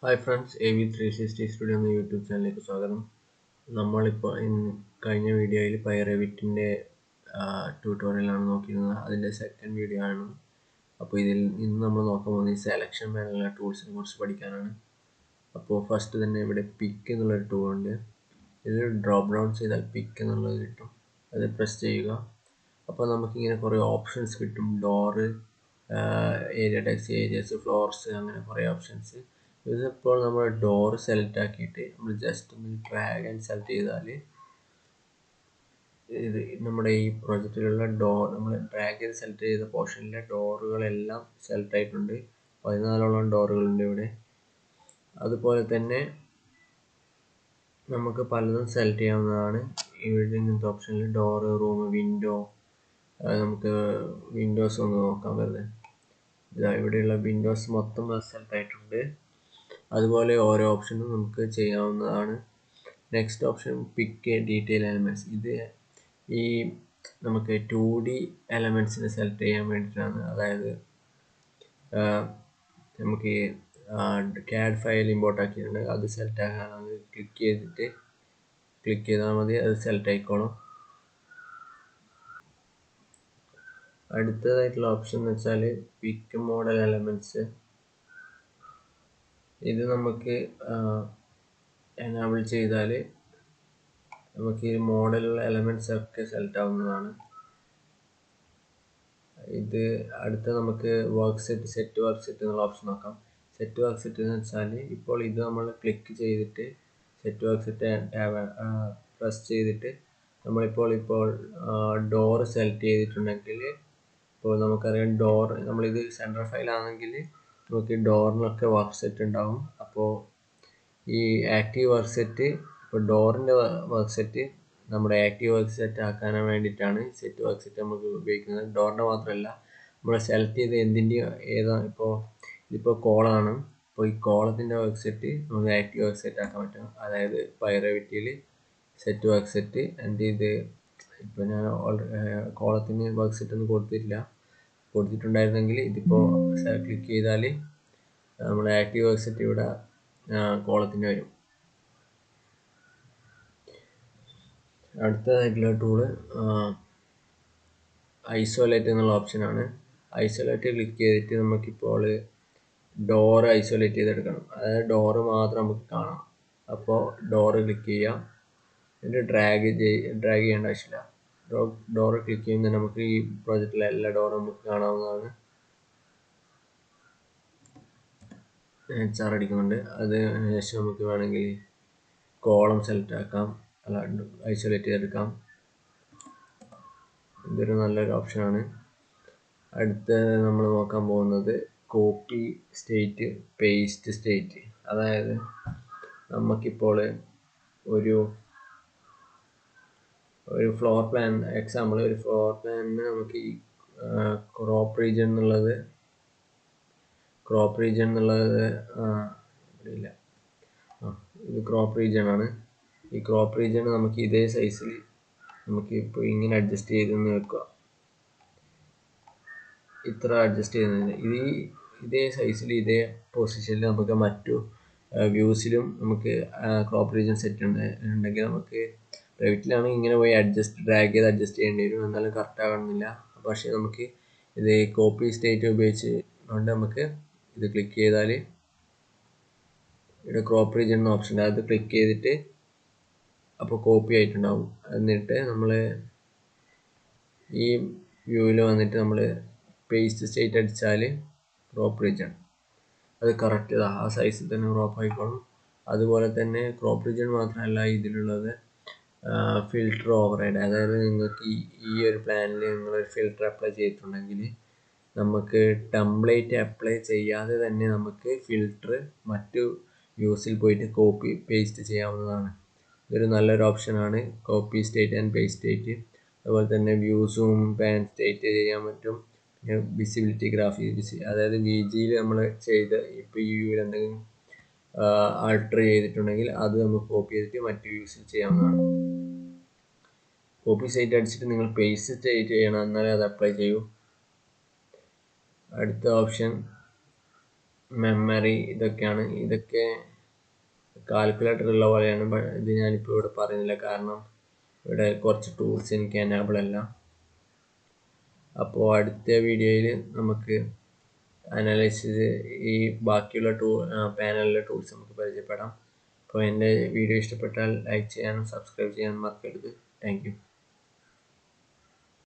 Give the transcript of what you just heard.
Hi friends, AV360 studio എന്ന YouTube ചാനലിലേക്ക് സ്വാഗതം. നമ്മളിപ്പോൾ കഴിഞ്ഞ വീഡിയോയിൽ പൈറവിറ്റിൻ്റെ ട്യൂട്ടോറിയലാണ് നോക്കിയിരുന്നത്. അതിൻ്റെ സെക്കൻഡ് വീഡിയോ ആണ്. അപ്പോൾ ഇന്ന് നമ്മൾ നോക്കാൻ പോകുന്നത് ഈ സെലക്ഷൻ പാനലിലെ ടൂൾസിനെ കുറിച്ച് പഠിക്കാനാണ്. അപ്പോൾ ഫസ്റ്റ് തന്നെ ഇവിടെ പിക്ക് എന്നുള്ളൊരു ടൂൾ ഉണ്ട്. ഇതിൽ ഡ്രോപ്പ് ഡൗൺ ചെയ്താൽ പിക്ക് എന്നുള്ളത് കിട്ടും. അത് പ്രസ് ചെയ്യുക. അപ്പോൾ നമുക്കിങ്ങനെ കുറേ ഓപ്ഷൻസ് കിട്ടും. Door, area text, areas, floors, അങ്ങനെ കുറേ ഓപ്ഷൻസ്. ഇതിപ്പോൾ നമ്മൾ ഡോർ സെലക്ട് ആക്കിയിട്ട് നമ്മൾ ജസ്റ്റ് ഒന്ന് ഡ്രാഗ് ആൻഡ് സെലക്ട് ചെയ്താൽ ഇത് നമ്മുടെ ഈ പ്രൊജക്റ്റിലുള്ള ഡോർ നമ്മൾ ഡ്രാഗ് ചെയ്ത് സെലക്ട് ചെയ്ത പോർഷനിലെ ഡോറുകളെല്ലാം സെലക്ട് ആയിട്ടുണ്ട്. 14ഓളം ഡോറുകളുണ്ട് ഇവിടെ. അതുപോലെ തന്നെ നമുക്ക് പലതും സെലക്ട് ചെയ്യാവുന്നതാണ്. ഇവിടെ ഇങ്ങനത്തെ ഓപ്ഷനിൽ ഡോറ്, റൂം, വിൻഡോ, നമുക്ക് വിൻഡോസ് ഒന്ന് നോക്കാം വെറുതെ. ഇവിടെയുള്ള വിൻഡോസ് മൊത്തം സെലക്ട് ആയിട്ടുണ്ട്. അതുപോലെ ഓരോ ഓപ്ഷനും നമുക്ക് ചെയ്യാവുന്നതാണ്. നെക്സ്റ്റ് ഓപ്ഷൻ പിക്ക് ഡീറ്റെയിൽ എലമെൻറ്റ്സ്. ഇത് ഈ നമുക്ക് 2D എലമെൻറ്റ്സിനെ സെലക്ട് ചെയ്യാൻ വേണ്ടിയിട്ടാണ്. അതായത് നമുക്ക് CAD ഫയൽ ഇമ്പോർട്ട് ആക്കിയിട്ടുണ്ട്, അത് സെലക്ട് ആക്കാനാണ്. ക്ലിക്ക് ചെയ്താൽ മതി, അത് സെലക്ട് ആയിക്കോളും. അടുത്തതായിട്ടുള്ള ഓപ്ഷൻ എന്ന് വെച്ചാൽ പിക്ക് മോഡൽ എലമെൻറ്റ്സ്. ഇത് നമുക്ക് എനാബിൾ ചെയ്താൽ നമുക്ക് ഈ മോഡലുള്ള എലമെൻറ്റ്സ് ഒക്കെ സെലക്ട് ആവുന്നതാണ്. ഇത് അടുത്ത നമുക്ക് സെറ്റ് വർക്ക് സെറ്റ് എന്നുള്ള ഓപ്ഷൻ നോക്കാം. സെറ്റ് വർക്ക് സെറ്റ് എന്ന് വെച്ചാൽ ഇപ്പോൾ ഇത് നമ്മൾ ക്ലിക്ക് ചെയ്തിട്ട് സെറ്റ് വർക്ക് സെറ്റ് പ്രസ് ചെയ്തിട്ട് ഇപ്പോൾ ഡോർ സെലക്ട് ചെയ്തിട്ടുണ്ടെങ്കിൽ, ഇപ്പോൾ നമുക്കറിയാം ഡോർ നമ്മളിത് സെൻട്രൽ ഫയൽ ആണെങ്കിൽ നമുക്ക് ഡോറിനൊക്കെ വർക്ക് സെറ്റ് ഉണ്ടാവും. അപ്പോൾ ഈ ആക്റ്റീവ് വർക്ക് സെറ്റ്, ഇപ്പോൾ ഡോറിൻ്റെ വർക്ക് സെറ്റ് നമ്മുടെ ആക്റ്റീവ് വർക്ക് സെറ്റ് ആക്കാൻ വേണ്ടിയിട്ടാണ് സെറ്റ് വർക്ക് സെറ്റ് നമുക്ക് ഉപയോഗിക്കുന്നത്. ഡോറിൻ്റെ മാത്രമല്ല, നമ്മൾ സെലക്ട് ചെയ്ത് ഏതാണ് ഇതിപ്പോൾ കോളാണ്. അപ്പോൾ ഈ കോളത്തിൻ്റെ വർക്ക് സെറ്റ് നമുക്ക് ആക്റ്റീവ് വർക്ക് സെറ്റ് ആക്കാൻ പറ്റും. അതായത് പൈറവിറ്റിയിൽ സെറ്റ് വർക്ക് സെറ്റ് ഇത് ഇപ്പോൾ ഞാൻ കോളത്തിന് വർക്ക് സെറ്റ് ഒന്നും കൊടുത്തിട്ടുണ്ടായിരുന്നെങ്കിൽ ഇതിപ്പോൾ ക്ലിക്ക് ചെയ്താൽ നമ്മുടെ ആക്റ്റീവ് വർക്ക് സെറ്റ് ഇവിടെ കോളത്തിന് വരും. അടുത്തതായിട്ടുള്ള ടൂള് ഐസൊലേറ്റ് എന്നുള്ള ഓപ്ഷനാണ്. ഐസൊലേറ്റ് ക്ലിക്ക് ചെയ്തിട്ട് നമുക്കിപ്പോൾ ഡോറ് ഐസൊലേറ്റ് ചെയ്തെടുക്കണം. അതായത് ഡോറ് മാത്രം നമുക്ക് കാണാം. അപ്പോൾ ഡോറ് ക്ലിക്ക് ചെയ്യാം. എന്നിട്ട് ഡ്രാഗ് ചെയ്യേണ്ട ആവശ്യമില്ല. ഡോറ് ക്ലിക്ക് ചെയ്യുമ്പോൾ നമുക്ക് ഈ പ്രോജക്റ്റിലെ എല്ലാ ഡോറും നമുക്ക് കാണാവുന്നതാണ്. അടിക്കുന്നുണ്ട്. അത് ശേഷം നമുക്ക് വേണമെങ്കിൽ കോളം സെലക്ട് ആക്കാം, ഐസൊലേറ്റ് ചെയ്തെടുക്കാം. ഇതൊരു നല്ലൊരു ഓപ്ഷനാണ്. അടുത്ത നമ്മൾ നോക്കാൻ പോകുന്നത് കോപ്പി സ്റ്റേറ്റ്, പേസ്റ്റ് സ്റ്റേറ്റ്. അതായത് നമുക്കിപ്പോൾ ഒരു ഫ്ലോർ പ്ലാൻ എക്സാമ്പിൾ, ഒരു ഫ്ലോർ പ്ലാനിന് നമുക്ക് ഈ ക്രോപ്പ് റീജിയൻ എന്നുള്ളത് ഇല്ല, ഇത് ക്രോപ്പ് റീജിയൻ ആണ്. ഈ ക്രോപ്പ് റീജിയൻ നമുക്ക് ഇതേ സൈസിൽ നമുക്ക് ഇപ്പോൾ ഇങ്ങനെ അഡ്ജസ്റ്റ് ചെയ്തെന്ന് വെക്കുക. ഇത്ര അഡ്ജസ്റ്റ് ചെയ്യുന്നത് ഇതേ സൈസിൽ ഇതേ പൊസിഷനിൽ നമുക്ക് മറ്റു വ്യൂസിലും നമുക്ക് ക്രോപ്പ് റീജിയൻ സെറ്റ് ഉണ്ടെങ്കിൽ നമുക്ക് റെവിറ്റിലാണ് ഇങ്ങനെ പോയി ഡ്രാഗ് ചെയ്ത് അഡ്ജസ്റ്റ് ചെയ്യേണ്ടി വരും. എന്നാലും കറക്റ്റ് ആകണമെന്നില്ല. പക്ഷേ നമുക്ക് ഇത് കോപ്പി സ്റ്റേറ്റ് ഉപയോഗിച്ചുകൊണ്ട് നമുക്ക് ഇത് ക്ലിക്ക് ചെയ്താൽ ഇവിടെ ക്രോപ്പ് റീജിയൻ എന്ന ഓപ്ഷൻ ഉണ്ട്, അത് ക്ലിക്ക് ചെയ്തിട്ട് അപ്പോൾ കോപ്പി ആയിട്ടുണ്ടാവും. എന്നിട്ട് നമ്മൾ ഈ വ്യൂവിൽ വന്നിട്ട് നമ്മൾ പേസ്റ്റ് സ്റ്റേറ്റ് അടിച്ചാൽ ക്രോപ്പ് റീജിയൻ അത് കറക്റ്റ് ആ സൈസിൽ തന്നെ ക്രോപ്പ് ആയിക്കോളും. അതുപോലെ തന്നെ ക്രോപ്പ് റീജിയൻ മാത്രമല്ല ഇതിലുള്ളത് ഫിൽട്ടർ ഓവർറൈഡ്. അതായത് നിങ്ങൾക്ക് ഈ ഒരു പ്ലാനിൽ നിങ്ങളൊരു ഫിൽട്ടർ അപ്ലൈ ചെയ്തിട്ടുണ്ടെങ്കിൽ നമുക്ക് ടെംപ്ലേറ്റ് അപ്ലൈ ചെയ്യാതെ തന്നെ നമുക്ക് ഫിൽട്ടർ മറ്റു വ്യൂസിൽ പോയിട്ട് കോപ്പി പേസ്റ്റ് ചെയ്യാവുന്നതാണ്. ഇതൊരു നല്ലൊരു ഓപ്ഷനാണ്, copy state and paste state. അതുപോലെ തന്നെ വ്യൂസും പാൻ സ്റ്റേറ്റ് ചെയ്യാൻ പറ്റും. പിന്നെ വിസിബിലിറ്റി അതായത് VGയിൽ നമ്മൾ ഇപ്പോൾ ഈ വ്യൂവിൽ എന്തെങ്കിലും ആൾട്ടർ ചെയ്തിട്ടുണ്ടെങ്കിൽ അത് നമുക്ക് കോപ്പി ചെയ്തിട്ട് മറ്റു വ്യൂസിൽ ചെയ്യാവുന്നതാണ്. കോപ്പി സ്റ്റേറ്റ് അടിച്ചിട്ട് നിങ്ങൾ പേസ്റ്റ് സ്റ്റേറ്റ് ചെയ്യണം, എന്നാലേ അത് അപ്ലൈ ചെയ്യൂ. അടുത്ത ഓപ്ഷൻ മെമ്മറി ഇതൊക്കെയാണ്. ഇതൊക്കെ കാൽക്കുലേറ്റർ ഉള്ള പോലെയാണ്. ഇത് ഞാനിപ്പോൾ ഇവിടെ പറയുന്നില്ല, കാരണം ഇവിടെ കുറച്ച് ടൂൾസ് എനിക്ക് എനേബിൾ അല്ല. അപ്പോൾ അടുത്ത വീഡിയോയിൽ നമുക്ക് അനാലിസിസ് ഈ ബാക്കിയുള്ള പാനലിലെ ടൂൾസ് നമുക്ക് പരിചയപ്പെടാം. അപ്പോൾ എൻ്റെ വീഡിയോ ഇഷ്ടപ്പെട്ടാൽ ലൈക്ക് ചെയ്യാനും സബ്സ്ക്രൈബ് ചെയ്യാനും മറക്കരുത്. Thank you.